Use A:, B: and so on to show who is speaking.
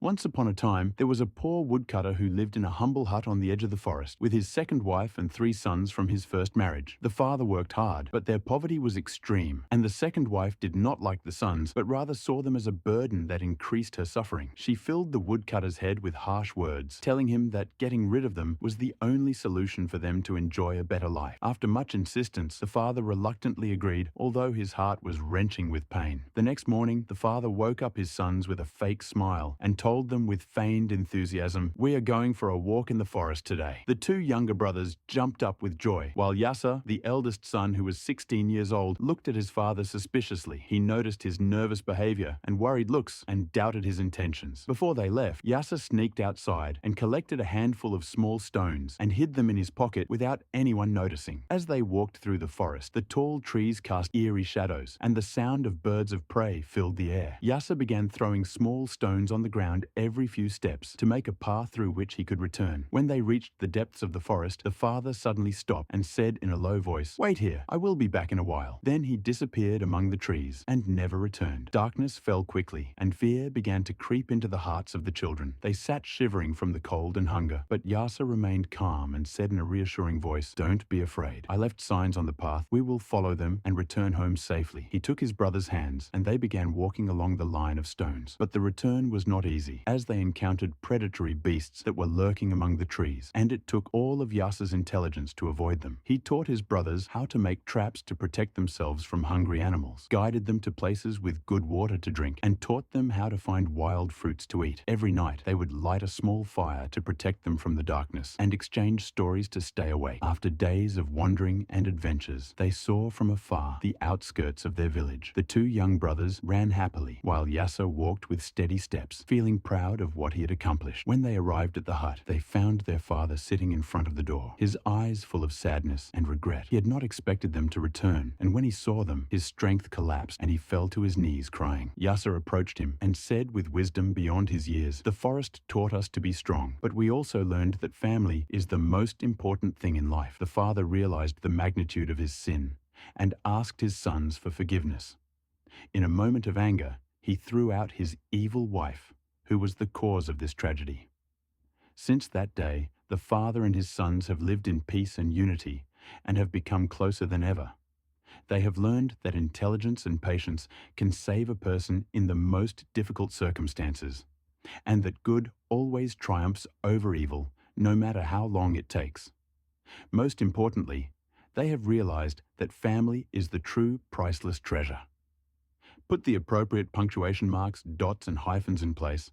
A: Once upon a time, there was a poor woodcutter who lived in a humble hut on the edge of the forest, with his second wife and 3 sons from his first marriage. The father worked hard, but their poverty was extreme, and the second wife did not like the sons, but rather saw them as a burden that increased her suffering. She filled the woodcutter's head with harsh words, telling him that getting rid of them was the only solution for them to enjoy a better life. After much insistence, the father reluctantly agreed, although his heart was wrenching with pain. The next morning, the father woke up his sons with a fake smile and told them with feigned enthusiasm, "We are going for a walk in the forest today." The 2 younger brothers jumped up with joy, while Yasser, the eldest son who was 16 years old, looked at his father suspiciously. He noticed his nervous behavior and worried looks and doubted his intentions. Before they left, Yasser sneaked outside and collected a handful of small stones and hid them in his pocket without anyone noticing. As they walked through the forest, the tall trees cast eerie shadows and the sound of birds of prey filled the air. Yasser began throwing small stones on the ground every few steps to make a path through which he could return. When they reached the depths of the forest, the father suddenly stopped and said in a low voice, "Wait here, I will be back in a while." Then he disappeared among the trees and never returned. Darkness fell quickly, and fear began to creep into the hearts of the children. They sat shivering from the cold and hunger, but Yasser remained calm and said in a reassuring voice, "Don't be afraid. I left signs on the path. We will follow them and return home safely." He took his brother's hands, and they began walking along the line of stones. But the return was not easy, as they encountered predatory beasts that were lurking among the trees, and it took all of Yasser's intelligence to avoid them. He taught his brothers how to make traps to protect themselves from hungry animals, guided them to places with good water to drink, and taught them how to find wild fruits to eat. Every night, they would light a small fire to protect them from the darkness, and exchange stories to stay awake. After days of wandering and adventures, they saw from afar the outskirts of their village. The 2 young brothers ran happily, while Yasser walked with steady steps, feeling proud of what he had accomplished. When they arrived at the hut, they found their father sitting in front of the door, his eyes full of sadness and regret. He had not expected them to return, and when he saw them, his strength collapsed and he fell to his knees crying. Yasser approached him and said with wisdom beyond his years, "The forest taught us to be strong, but we also learned that family is the most important thing in life." The father realized the magnitude of his sin and asked his sons for forgiveness. In a moment of anger, he threw out his evil wife, who was the cause of this tragedy. Since that day, the father and his sons have lived in peace and unity and have become closer than ever. They have learned that intelligence and patience can save a person in the most difficult circumstances, and that good always triumphs over evil, no matter how long it takes. Most importantly, they have realized that family is the true priceless treasure. Put the appropriate punctuation marks, dots, and hyphens in place,